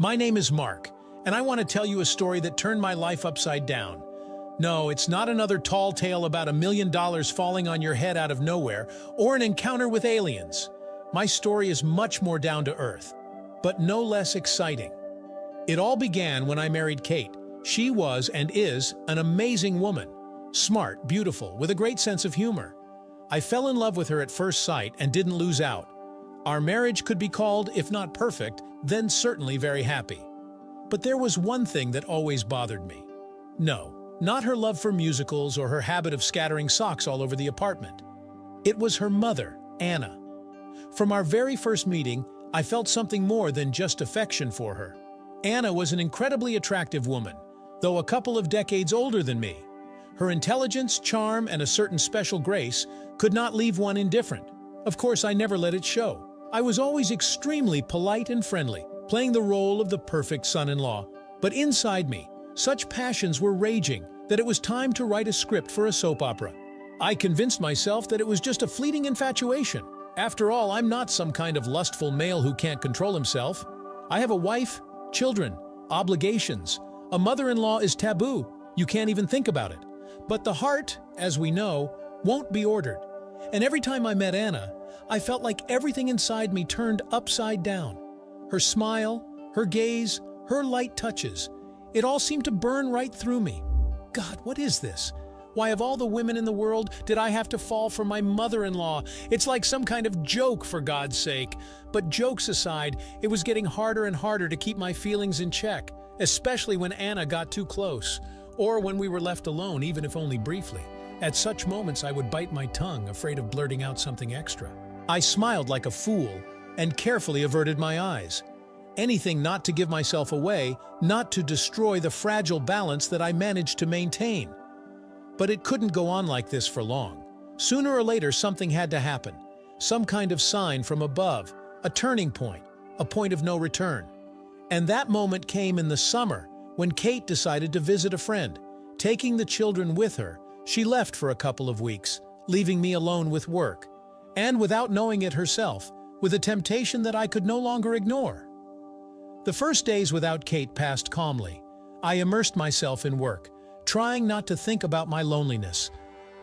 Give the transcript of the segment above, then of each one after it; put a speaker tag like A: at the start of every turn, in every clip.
A: My name is Mark, and I want to tell you a story that turned my life upside down. No, it's not another tall tale about $1 million falling on your head out of nowhere or an encounter with aliens. My story is much more down to earth, but no less exciting. It all began when I married Kate. She was and is an amazing woman, smart, beautiful, with a great sense of humor. I fell in love with her at first sight and didn't lose out. Our marriage could be called, if not perfect, then certainly very happy. But there was one thing that always bothered me. No, not her love for musicals or her habit of scattering socks all over the apartment. It was her mother, Anna. From our very first meeting, I felt something more than just affection for her. Anna was an incredibly attractive woman, though a couple of decades older than me. Her intelligence, charm, and a certain special grace could not leave one indifferent. Of course, I never let it show. I was always extremely polite and friendly, playing the role of the perfect son-in-law. But inside me, such passions were raging that it was time to write a script for a soap opera. I convinced myself that it was just a fleeting infatuation. After all, I'm not some kind of lustful male who can't control himself. I have a wife, children, obligations. A mother-in-law is taboo. You can't even think about it. But the heart, as we know, won't be ordered. And every time I met Anna, I felt like everything inside me turned upside down. Her smile, her gaze, her light touches, it all seemed to burn right through me. God, what is this? Why, of all the women in the world, did I have to fall for my mother-in-law? It's like some kind of joke, for God's sake. But jokes aside, it was getting harder and harder to keep my feelings in check, especially when Anna got too close, or when we were left alone, even if only briefly. At such moments, I would bite my tongue, afraid of blurting out something extra. I smiled like a fool and carefully averted my eyes. Anything not to give myself away, not to destroy the fragile balance that I managed to maintain. But it couldn't go on like this for long. Sooner or later, something had to happen. Some kind of sign from above, a turning point, a point of no return. And that moment came in the summer when Kate decided to visit a friend. Taking the children with her, she left for a couple of weeks, leaving me alone with work. And without knowing it herself, with a temptation that I could no longer ignore. The first days without Kate passed calmly. I immersed myself in work, trying not to think about my loneliness.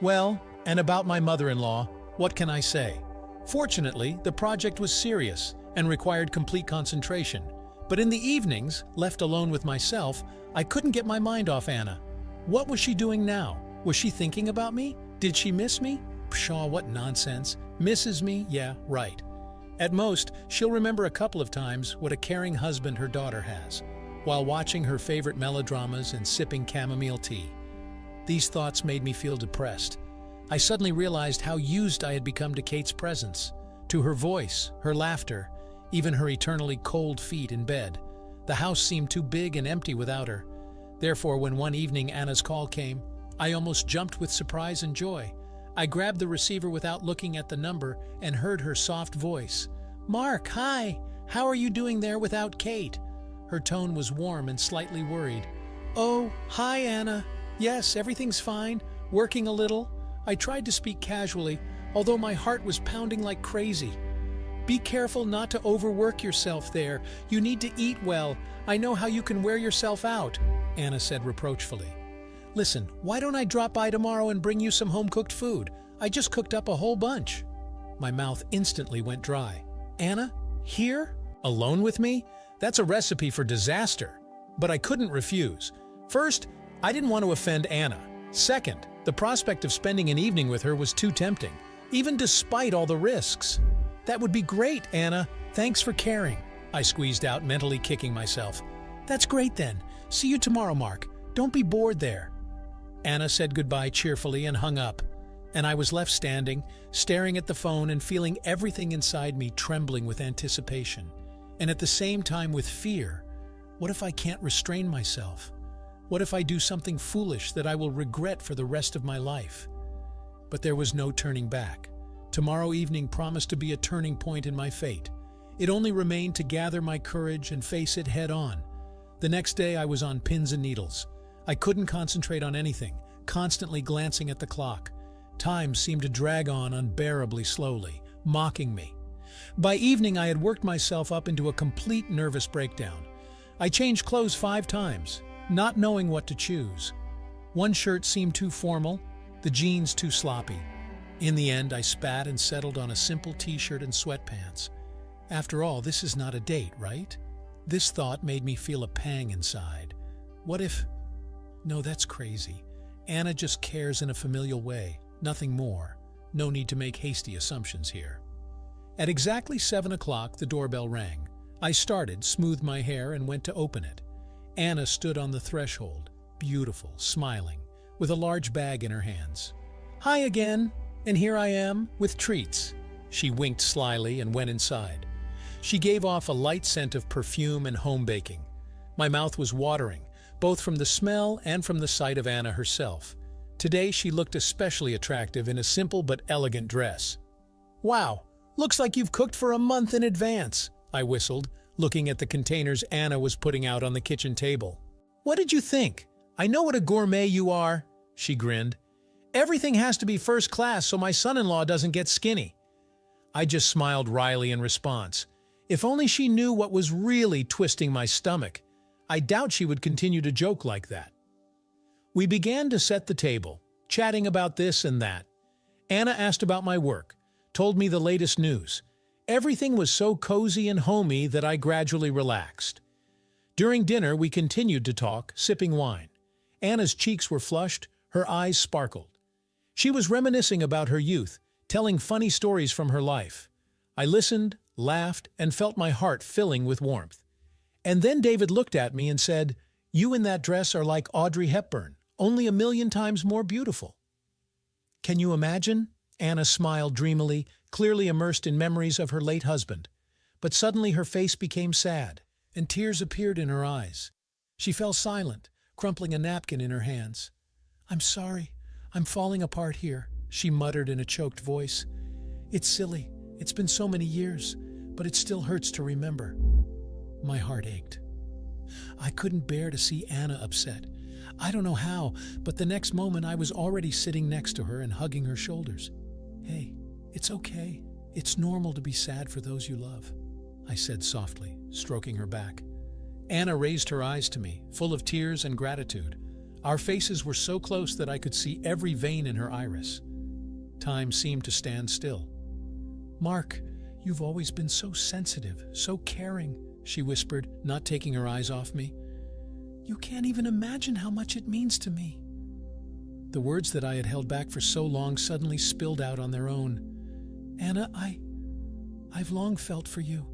A: Well, and about my mother-in-law, what can I say? Fortunately, the project was serious and required complete concentration. But in the evenings, left alone with myself, I couldn't get my mind off Anna. What was she doing now? Was she thinking about me? Did she miss me? Pshaw, what nonsense. Misses me? Yeah, right. At most, she'll remember a couple of times what a caring husband her daughter has, while watching her favorite melodramas and sipping chamomile tea. These thoughts made me feel depressed. I suddenly realized how used I had become to Kate's presence, to her voice, her laughter, even her eternally cold feet in bed. The house seemed too big and empty without her. Therefore, when one evening Anna's call came, I almost jumped with surprise and joy. I grabbed the receiver without looking at the number and heard her soft voice. "Mark, hi! How are you doing there without Kate?" Her tone was warm and slightly worried. "Oh, hi, Anna. Yes, everything's fine. Working a little." I tried to speak casually, although my heart was pounding like crazy. "Be careful not to overwork yourself there. You need to eat well. I know how you can wear yourself out," Anna said reproachfully. "Listen, why don't I drop by tomorrow and bring you some home-cooked food? I just cooked up a whole bunch." My mouth instantly went dry. Anna? Here? Alone with me? That's a recipe for disaster. But I couldn't refuse. First, I didn't want to offend Anna. Second, the prospect of spending an evening with her was too tempting, even despite all the risks. "That would be great, Anna. Thanks for caring," I squeezed out, mentally kicking myself. "That's great then. See you tomorrow, Mark. Don't be bored there." Anna said goodbye cheerfully and hung up, and I was left standing, staring at the phone and feeling everything inside me trembling with anticipation, and at the same time with fear. What if I can't restrain myself? What if I do something foolish that I will regret for the rest of my life? But there was no turning back. Tomorrow evening promised to be a turning point in my fate. It only remained to gather my courage and face it head on. The next day I was on pins and needles. I couldn't concentrate on anything, constantly glancing at the clock. Time seemed to drag on unbearably slowly, mocking me. By evening, I had worked myself up into a complete nervous breakdown. I changed clothes 5 times, not knowing what to choose. One shirt seemed too formal, the jeans too sloppy. In the end, I spat and settled on a simple t-shirt and sweatpants. After all, this is not a date, right? This thought made me feel a pang inside. What if... No, that's crazy. Anna just cares in a familial way, nothing more. No need to make hasty assumptions here. At exactly 7 o'clock, the doorbell rang. I started, smoothed my hair, and went to open it. Anna stood on the threshold, beautiful, smiling, with a large bag in her hands. "Hi again, and here I am, with treats." She winked slyly and went inside. She gave off a light scent of perfume and home baking. My mouth was watering, both from the smell and from the sight of Anna herself. Today she looked especially attractive in a simple but elegant dress. "Wow, looks like you've cooked for a month in advance," I whistled, looking at the containers Anna was putting out on the kitchen table. "What did you think? I know what a gourmet you are," she grinned. "Everything has to be first class so my son-in-law doesn't get skinny." I just smiled wryly in response. If only she knew what was really twisting my stomach. I doubt she would continue to joke like that. We began to set the table, chatting about this and that. Anna asked about my work, told me the latest news. Everything was so cozy and homey that I gradually relaxed. During dinner, we continued to talk, sipping wine. Anna's cheeks were flushed, her eyes sparkled. She was reminiscing about her youth, telling funny stories from her life. I listened, laughed, and felt my heart filling with warmth. And then David looked at me and said, "You in that dress are like Audrey Hepburn, only 1,000,000 times more beautiful." Can you imagine? Anna smiled dreamily, clearly immersed in memories of her late husband. But suddenly her face became sad, and tears appeared in her eyes. She fell silent, crumpling a napkin in her hands. "I'm sorry, I'm falling apart here," she muttered in a choked voice. "It's silly, it's been so many years, but it still hurts to remember." My heart ached. I couldn't bear to see Anna upset. I don't know how, but the next moment I was already sitting next to her and hugging her shoulders. "Hey, it's okay. It's normal to be sad for those you love," I said softly, stroking her back. Anna raised her eyes to me, full of tears and gratitude. Our faces were so close that I could see every vein in her iris. Time seemed to stand still. "Mark, you've always been so sensitive, so caring," she whispered, not taking her eyes off me. "You can't even imagine how much it means to me." The words that I had held back for so long suddenly spilled out on their own. "Anna, I've long felt for you.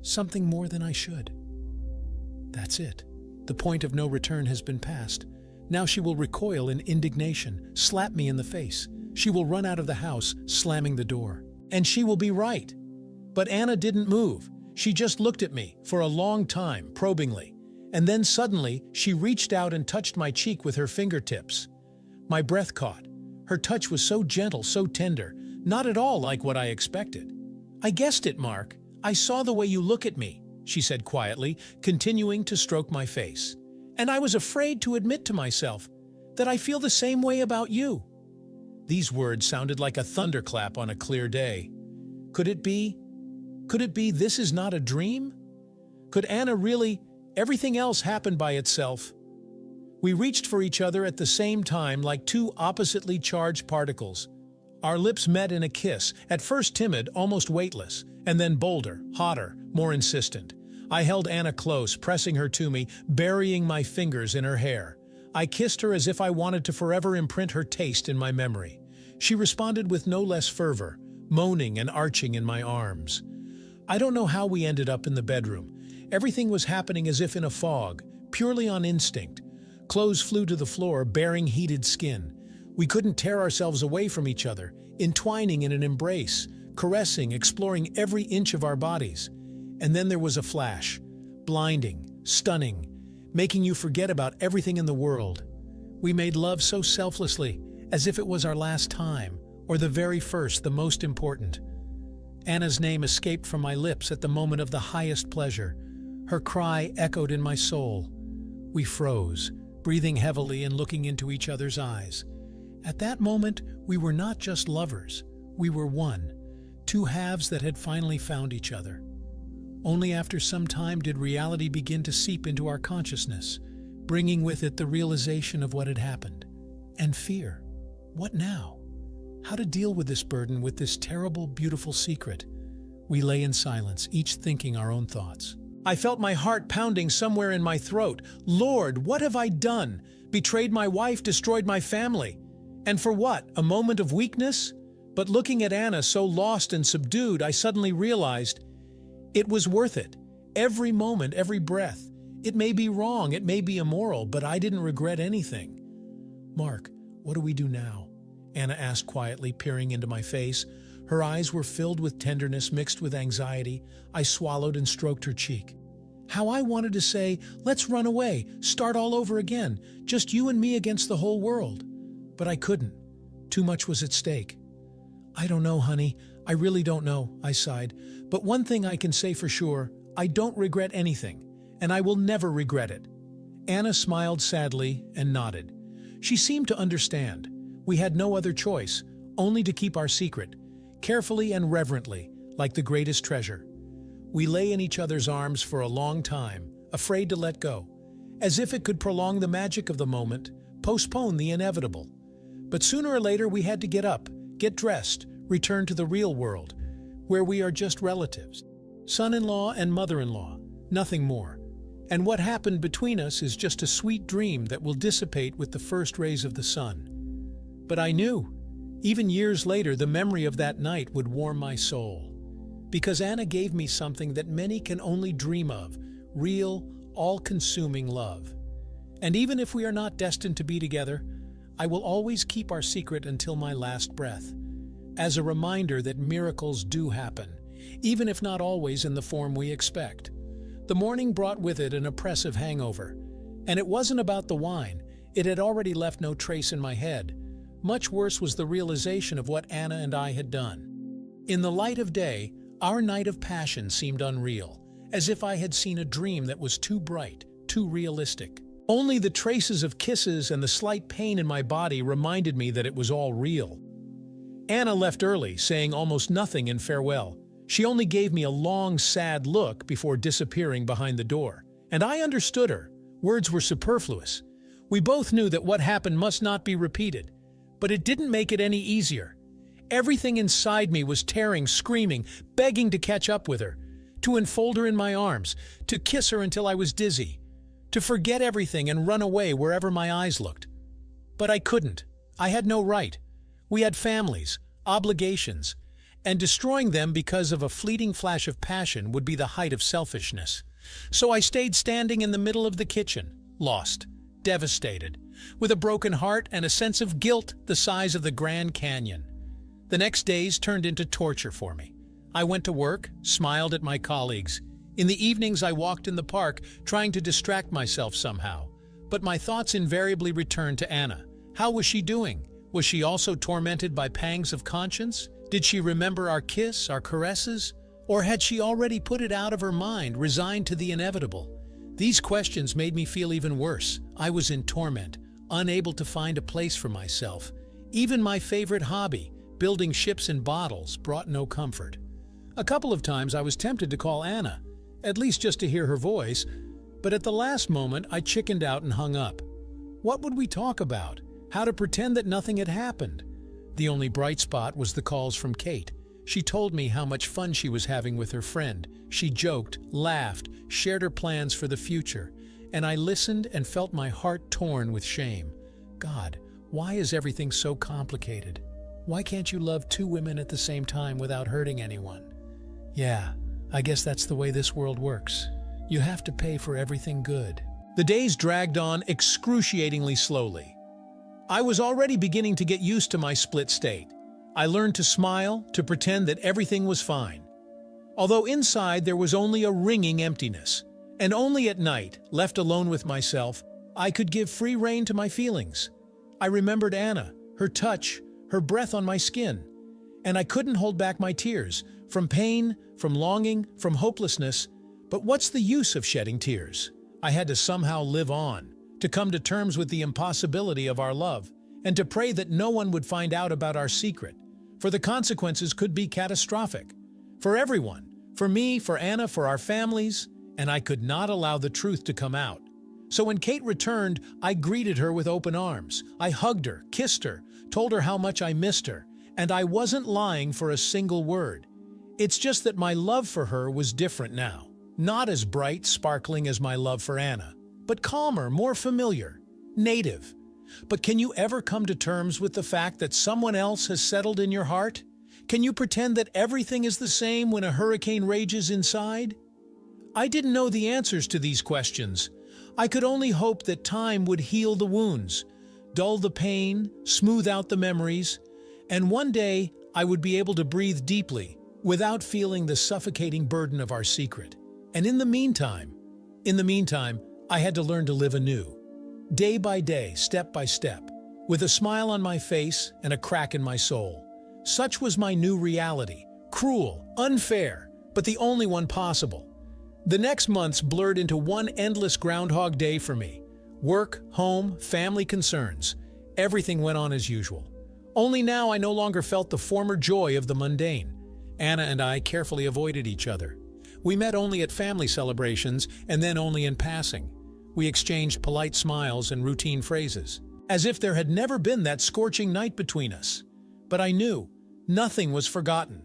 A: Something more than I should." That's it. The point of no return has been passed. Now she will recoil in indignation, slap me in the face. She will run out of the house, slamming the door. And she will be right. But Anna didn't move. She just looked at me for a long time, probingly. And then suddenly, she reached out and touched my cheek with her fingertips. My breath caught. Her touch was so gentle, so tender, not at all like what I expected. "I guessed it, Mark. I saw the way you look at me," she said quietly, continuing to stroke my face. "And I was afraid to admit to myself that I feel the same way about you." These words sounded like a thunderclap on a clear day. Could it be this is not a dream? Could Anna really... Everything else happened by itself. We reached for each other at the same time like two oppositely charged particles. Our lips met in a kiss, at first timid, almost weightless, and then bolder, hotter, more insistent. I held Anna close, pressing her to me, burying my fingers in her hair. I kissed her as if I wanted to forever imprint her taste in my memory. She responded with no less fervor, moaning and arching in my arms. I don't know how we ended up in the bedroom. Everything was happening as if in a fog, purely on instinct. Clothes flew to the floor, baring heated skin. We couldn't tear ourselves away from each other, entwining in an embrace, caressing, exploring every inch of our bodies. And then there was a flash, blinding, stunning, making you forget about everything in the world. We made love so selflessly, as if it was our last time, or the very first, the most important. Anna's name escaped from my lips at the moment of the highest pleasure. Her cry echoed in my soul. We froze, breathing heavily and looking into each other's eyes. At that moment, we were not just lovers. We were one, two halves that had finally found each other. Only after some time did reality begin to seep into our consciousness, bringing with it the realization of what had happened. And fear. What now? How to deal with this burden, with this terrible, beautiful secret? We lay in silence, each thinking our own thoughts. I felt my heart pounding somewhere in my throat. Lord, what have I done? Betrayed my wife, destroyed my family. And for what? A moment of weakness? But looking at Anna, so lost and subdued, I suddenly realized it was worth it. Every moment, every breath. It may be wrong, it may be immoral, but I didn't regret anything. Mark, what do we do now? Anna asked quietly, peering into my face. Her eyes were filled with tenderness mixed with anxiety. I swallowed and stroked her cheek. How I wanted to say, let's run away, start all over again, just you and me against the whole world. But I couldn't. Too much was at stake. I don't know, honey. I really don't know, I sighed. But one thing I can say for sure, I don't regret anything, and I will never regret it. Anna smiled sadly and nodded. She seemed to understand. We had no other choice, only to keep our secret, carefully and reverently, like the greatest treasure. We lay in each other's arms for a long time, afraid to let go, as if it could prolong the magic of the moment, postpone the inevitable. But sooner or later we had to get up, get dressed, return to the real world, where we are just relatives. Son-in-law and mother-in-law, nothing more. And what happened between us is just a sweet dream that will dissipate with the first rays of the sun. But I knew, even years later, the memory of that night would warm my soul. Because Anna gave me something that many can only dream of, real, all-consuming love. And even if we are not destined to be together, I will always keep our secret until my last breath, as a reminder that miracles do happen, even if not always in the form we expect. The morning brought with it an oppressive hangover, and it wasn't about the wine. It had already left no trace in my head. Much worse was the realization of what Anna and I had done. In the light of day, our night of passion seemed unreal, as if I had seen a dream that was too bright, too realistic. Only the traces of kisses and the slight pain in my body reminded me that it was all real. Anna left early, saying almost nothing in farewell. She only gave me a long, sad look before disappearing behind the door. And I understood her. Words were superfluous. We both knew that what happened must not be repeated. But it didn't make it any easier. Everything inside me was tearing, screaming, begging to catch up with her, to enfold her in my arms, to kiss her until I was dizzy, to forget everything and run away wherever my eyes looked. But I couldn't. I had no right. We had families, obligations, and destroying them because of a fleeting flash of passion would be the height of selfishness. So I stayed standing in the middle of the kitchen, lost, devastated, with a broken heart and a sense of guilt the size of the Grand Canyon. The next days turned into torture for me. I went to work, smiled at my colleagues. In the evenings I walked in the park, trying to distract myself somehow. But my thoughts invariably returned to Anna. How was she doing? Was she also tormented by pangs of conscience? Did she remember our kiss, our caresses? Or had she already put it out of her mind, resigned to the inevitable? These questions made me feel even worse. I was in torment, unable to find a place for myself. Even my favorite hobby, building ships in bottles, brought no comfort. A couple of times I was tempted to call Anna, at least just to hear her voice, but at the last moment I chickened out and hung up. What would we talk about? How to pretend that nothing had happened? The only bright spot was the calls from Kate. She told me how much fun she was having with her friend. She joked, laughed, shared her plans for the future, and I listened and felt my heart torn with shame. God, why is everything so complicated? Why can't you love two women at the same time without hurting anyone? Yeah, I guess that's the way this world works. You have to pay for everything good. The days dragged on excruciatingly slowly. I was already beginning to get used to my split state. I learned to smile, to pretend that everything was fine. Although inside there was only a ringing emptiness, and only at night, left alone with myself, I could give free rein to my feelings. I remembered Anna, her touch, her breath on my skin, and I couldn't hold back my tears, from pain, from longing, from hopelessness. But what's the use of shedding tears? I had to somehow live on, to come to terms with the impossibility of our love, and to pray that no one would find out about our secret, for the consequences could be catastrophic. For everyone, For me, for Anna, for our families, and I could not allow the truth to come out. So when Kate returned, I greeted her with open arms. I hugged her, kissed her, told her how much I missed her, and I wasn't lying for a single word. It's just that my love for her was different now. Not as bright, sparkling as my love for Anna, but calmer, more familiar, native. But can you ever come to terms with the fact that someone else has settled in your heart? Can you pretend that everything is the same when a hurricane rages inside? I didn't know the answers to these questions. I could only hope that time would heal the wounds, dull the pain, smooth out the memories, and one day I would be able to breathe deeply without feeling the suffocating burden of our secret. And in the meantime, I had to learn to live anew. Day by day, step by step, with a smile on my face and a crack in my soul. Such was my new reality, cruel, unfair, but the only one possible. The next months blurred into one endless Groundhog Day for me. Work, home, family concerns. Everything went on as usual. Only now I no longer felt the former joy of the mundane. Anna and I carefully avoided each other. We met only at family celebrations and then only in passing. We exchanged polite smiles and routine phrases, as if there had never been that scorching night between us. But I knew nothing was forgotten.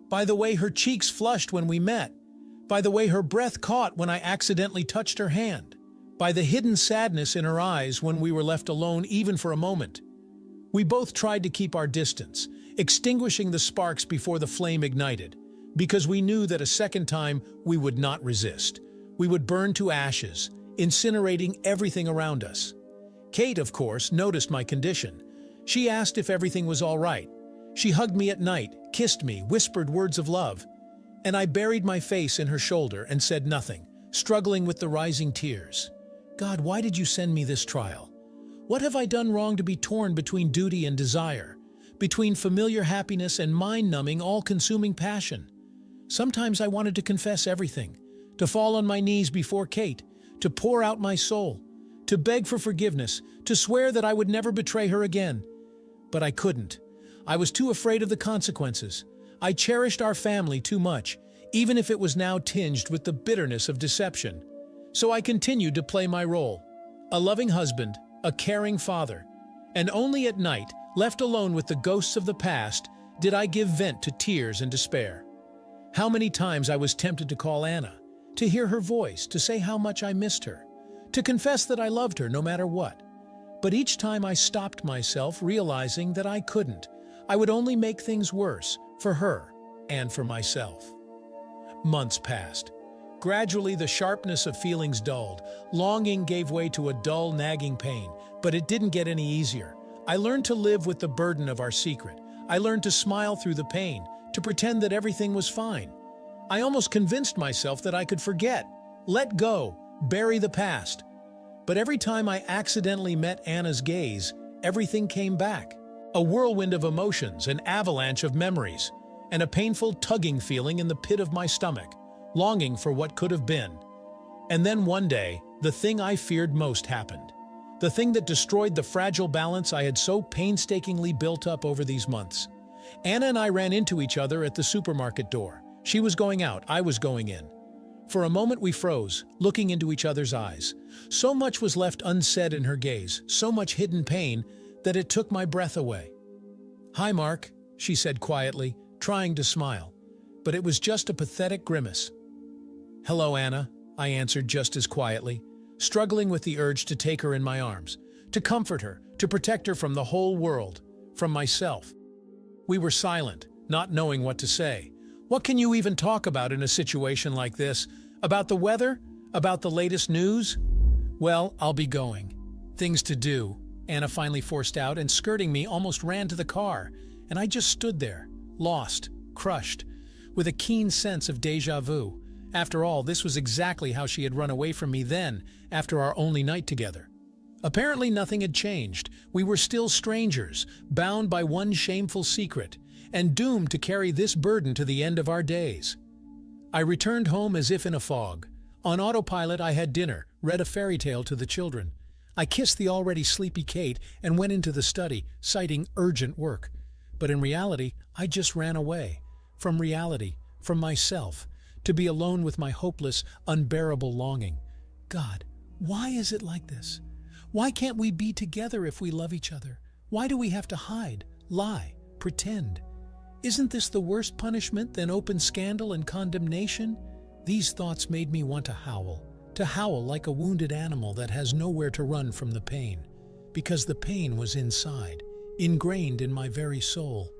A: By the way her cheeks flushed when we met, by the way her breath caught when I accidentally touched her hand, by the hidden sadness in her eyes when we were left alone even for a moment. We both tried to keep our distance, extinguishing the sparks before the flame ignited, because we knew that a second time we would not resist. We would burn to ashes, incinerating everything around us. Kate, of course, noticed my condition. She asked if everything was all right. She hugged me at night, kissed me, whispered words of love. And I buried my face in her shoulder and said nothing, struggling with the rising tears. God, why did you send me this trial? What have I done wrong to be torn between duty and desire, between familiar happiness and mind-numbing, all-consuming passion? Sometimes I wanted to confess everything, to fall on my knees before Kate, to pour out my soul, to beg for forgiveness, to swear that I would never betray her again. But I couldn't. I was too afraid of the consequences. I cherished our family too much, even if it was now tinged with the bitterness of deception. So I continued to play my role, a loving husband, a caring father, and only at night, left alone with the ghosts of the past, did I give vent to tears and despair. How many times I was tempted to call Anna, to hear her voice, to say how much I missed her, to confess that I loved her no matter what. But each time I stopped myself, realizing that I couldn't. I would only make things worse, for her and for myself. Months passed. Gradually, the sharpness of feelings dulled. Longing gave way to a dull, nagging pain, but it didn't get any easier. I learned to live with the burden of our secret. I learned to smile through the pain, to pretend that everything was fine. I almost convinced myself that I could forget, let go, bury the past. But every time I accidentally met Anna's gaze, everything came back. A whirlwind of emotions, an avalanche of memories, and a painful tugging feeling in the pit of my stomach, longing for what could have been. And then one day, the thing I feared most happened. The thing that destroyed the fragile balance I had so painstakingly built up over these months. Anna and I ran into each other at the supermarket door. She was going out, I was going in. For a moment we froze, looking into each other's eyes. So much was left unsaid in her gaze, so much hidden pain, that it took my breath away. "Hi, Mark," she said quietly, trying to smile, but it was just a pathetic grimace. "Hello, Anna," I answered just as quietly, struggling with the urge to take her in my arms, to comfort her, to protect her from the whole world, from myself. We were silent, not knowing what to say. What can you even talk about in a situation like this? About the weather? About the latest news? "Well, I'll be going. Things to do," Anna finally forced out, and skirting me almost ran to the car, and I just stood there, lost, crushed, with a keen sense of déjà vu. After all, this was exactly how she had run away from me then, after our only night together. Apparently nothing had changed. We were still strangers, bound by one shameful secret, and doomed to carry this burden to the end of our days. I returned home as if in a fog. On autopilot, I had dinner, read a fairy tale to the children. I kissed the already sleepy Kate and went into the study, citing urgent work. But in reality, I just ran away. From reality, from myself, to be alone with my hopeless, unbearable longing. God, why is it like this? Why can't we be together if we love each other? Why do we have to hide, lie, pretend? Isn't this the worst punishment than open scandal and condemnation? These thoughts made me want to howl like a wounded animal that has nowhere to run from the pain, because the pain was inside, ingrained in my very soul.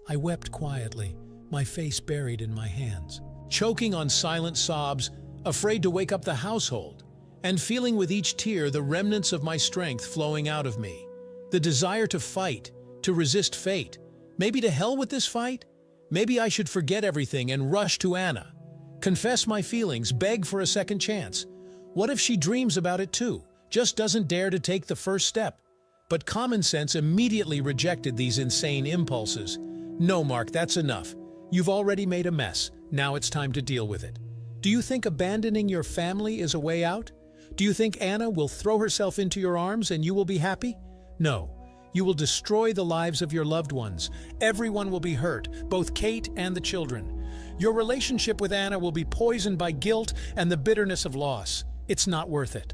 A: I wept quietly, my face buried in my hands, choking on silent sobs, afraid to wake up the household, and feeling with each tear the remnants of my strength flowing out of me. The desire to fight, to resist fate. Maybe to hell with this fight? Maybe I should forget everything and rush to Anna. Confess my feelings, beg for a second chance. What if she dreams about it too, just doesn't dare to take the first step? But common sense immediately rejected these insane impulses. No, Mark, that's enough. You've already made a mess. Now it's time to deal with it. Do you think abandoning your family is a way out? Do you think Anna will throw herself into your arms and you will be happy? No. You will destroy the lives of your loved ones. Everyone will be hurt, both Kate and the children. Your relationship with Anna will be poisoned by guilt and the bitterness of loss. It's not worth it.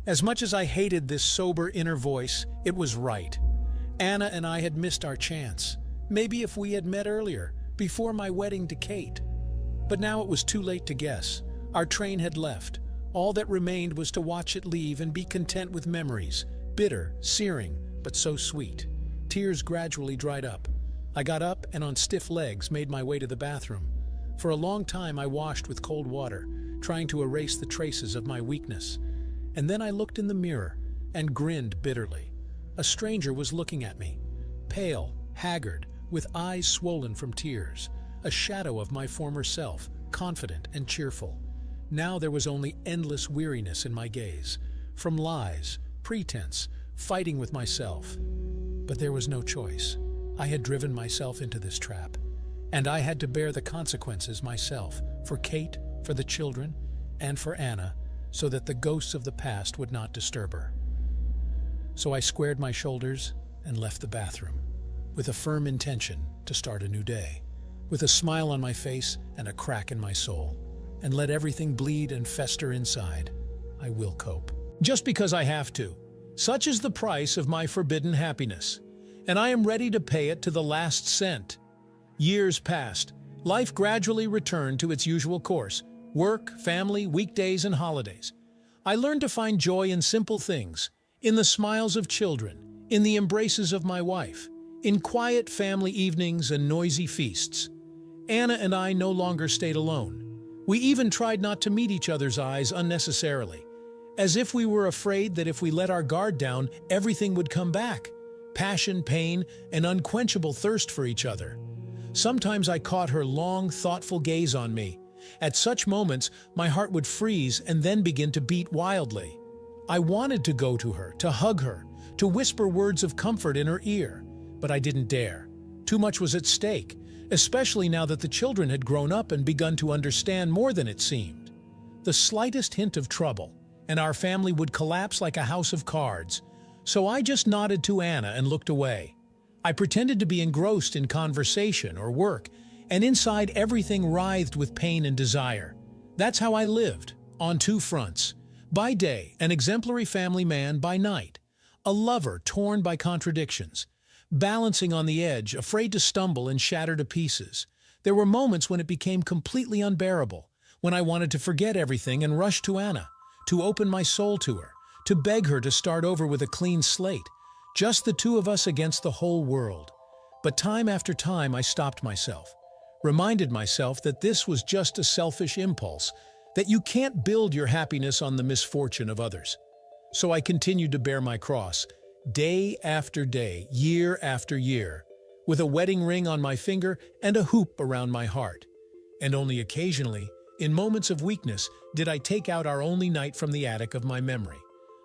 A: As much as I hated this sober inner voice, it was right. Anna and I had missed our chance. Maybe if we had met earlier, before my wedding to Kate. But now it was too late to guess. Our train had left. All that remained was to watch it leave and be content with memories. Bitter, searing, but so sweet. Tears gradually dried up. I got up and on stiff legs made my way to the bathroom. For a long time I washed with cold water, trying to erase the traces of my weakness. And then I looked in the mirror and grinned bitterly. A stranger was looking at me, pale, haggard, with eyes swollen from tears, a shadow of my former self, confident and cheerful. Now there was only endless weariness in my gaze, from lies, pretense, fighting with myself. But there was no choice. I had driven myself into this trap, and I had to bear the consequences myself, for Kate, for the children, and for Anna, so that the ghosts of the past would not disturb her. So I squared my shoulders and left the bathroom, with a firm intention to start a new day, with a smile on my face and a crack in my soul, and let everything bleed and fester inside. I will cope. Just because I have to. Such is the price of my forbidden happiness, and I am ready to pay it to the last cent. Years passed. Life gradually returned to its usual course: work, family, weekdays, and holidays. I learned to find joy in simple things, in the smiles of children, in the embraces of my wife, in quiet family evenings and noisy feasts. Anna and I no longer stayed alone. We even tried not to meet each other's eyes unnecessarily, as if we were afraid that if we let our guard down, everything would come back. Passion, pain, and unquenchable thirst for each other. Sometimes I caught her long, thoughtful gaze on me. At such moments, my heart would freeze and then begin to beat wildly. I wanted to go to her, to hug her, to whisper words of comfort in her ear, but I didn't dare. Too much was at stake, especially now that the children had grown up and begun to understand more than it seemed. The slightest hint of trouble, and our family would collapse like a house of cards. So I just nodded to Anna and looked away. I pretended to be engrossed in conversation or work, and inside everything writhed with pain and desire. That's how I lived, on two fronts. By day, an exemplary family man; by night, a lover torn by contradictions, balancing on the edge, afraid to stumble and shatter to pieces. There were moments when it became completely unbearable, when I wanted to forget everything and rush to Anna, to open my soul to her, to beg her to start over with a clean slate, just the two of us against the whole world. But time after time I stopped myself, reminded myself that this was just a selfish impulse, that you can't build your happiness on the misfortune of others. So I continued to bear my cross, day after day, year after year, with a wedding ring on my finger and a hoop around my heart. And only occasionally, in moments of weakness, did I take out our only night from the attic of my memory.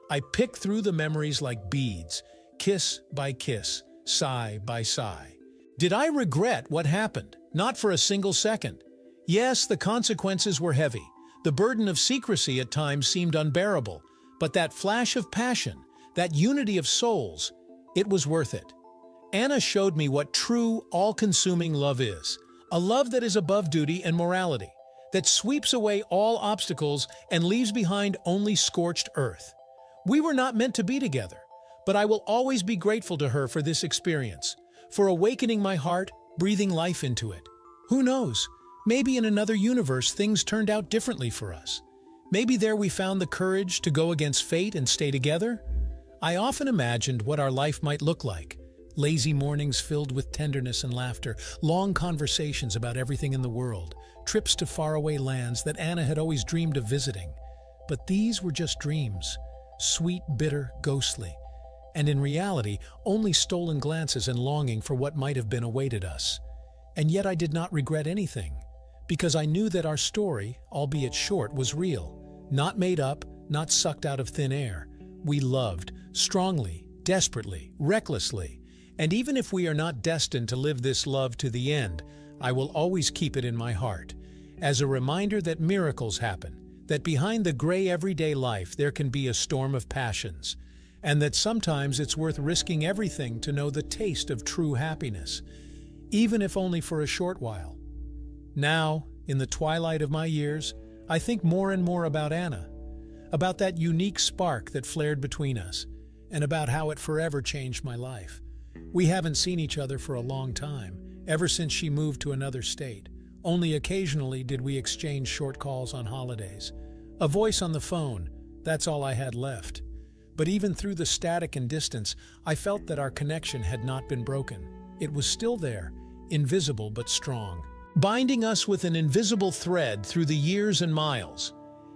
A: I picked through the memories like beads, kiss by kiss, sigh by sigh. Did I regret what happened? Not for a single second. Yes, the consequences were heavy. The burden of secrecy at times seemed unbearable, but that flash of passion, that unity of souls, it was worth it. Anna showed me what true, all-consuming love is, a love that is above duty and morality, that sweeps away all obstacles and leaves behind only scorched earth. We were not meant to be together, but I will always be grateful to her for this experience, for awakening my heart, breathing life into it. Who knows? Maybe in another universe things turned out differently for us. Maybe there we found the courage to go against fate and stay together. I often imagined what our life might look like. Lazy mornings filled with tenderness and laughter, long conversations about everything in the world, trips to faraway lands that Anna had always dreamed of visiting. But these were just dreams, sweet, bitter, ghostly, and in reality, only stolen glances and longing for what might have been awaited us. And yet I did not regret anything, because I knew that our story, albeit short, was real, not made up, not sucked out of thin air. We loved, strongly, desperately, recklessly, and even if we are not destined to live this love to the end, I will always keep it in my heart, as a reminder that miracles happen, that behind the gray everyday life there can be a storm of passions, and that sometimes it's worth risking everything to know the taste of true happiness, even if only for a short while. Now, in the twilight of my years, I think more and more about Anna, about that unique spark that flared between us, and about how it forever changed my life. We haven't seen each other for a long time, ever since she moved to another state. Only occasionally did we exchange short calls on holidays. A voice on the phone, that's all I had left. But even through the static and distance, I felt that our connection had not been broken. It was still there, invisible but strong, binding us with an invisible thread through the years and miles.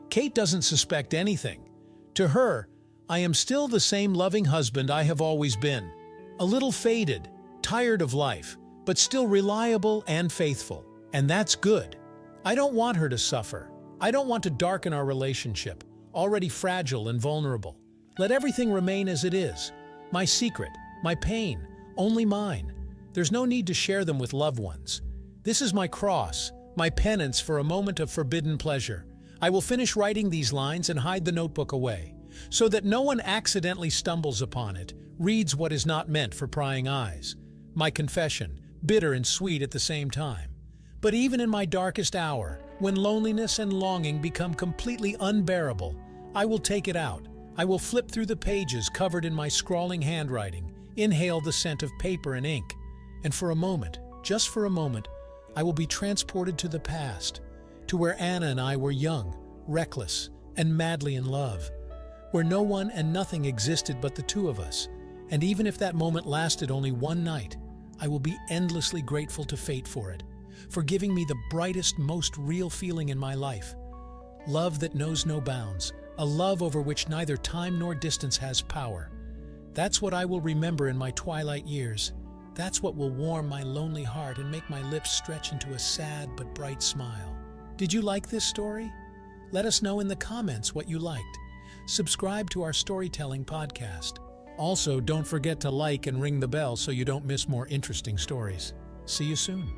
A: Kate doesn't suspect anything. To her, I am still the same loving husband I have always been. A little faded, tired of life, but still reliable and faithful. And that's good. I don't want her to suffer. I don't want to darken our relationship, already fragile and vulnerable. Let everything remain as it is. My secret, my pain, only mine. There's no need to share them with loved ones. This is my cross, my penance for a moment of forbidden pleasure. I will finish writing these lines and hide the notebook away, so that no one accidentally stumbles upon it, reads what is not meant for prying eyes. My confession, bitter and sweet at the same time. But even in my darkest hour, when loneliness and longing become completely unbearable, I will take it out. I will flip through the pages covered in my scrawling handwriting, inhale the scent of paper and ink, and for a moment, just for a moment, I will be transported to the past, to where Anna and I were young, reckless, and madly in love, where no one and nothing existed but the two of us. And even if that moment lasted only one night, I will be endlessly grateful to fate for it, for giving me the brightest, most real feeling in my life. Love that knows no bounds, a love over which neither time nor distance has power. That's what I will remember in my twilight years. That's what will warm my lonely heart and make my lips stretch into a sad but bright smile. Did you like this story? Let us know in the comments what you liked. Subscribe to our storytelling podcast. Also, don't forget to like and ring the bell so you don't miss more interesting stories. See you soon.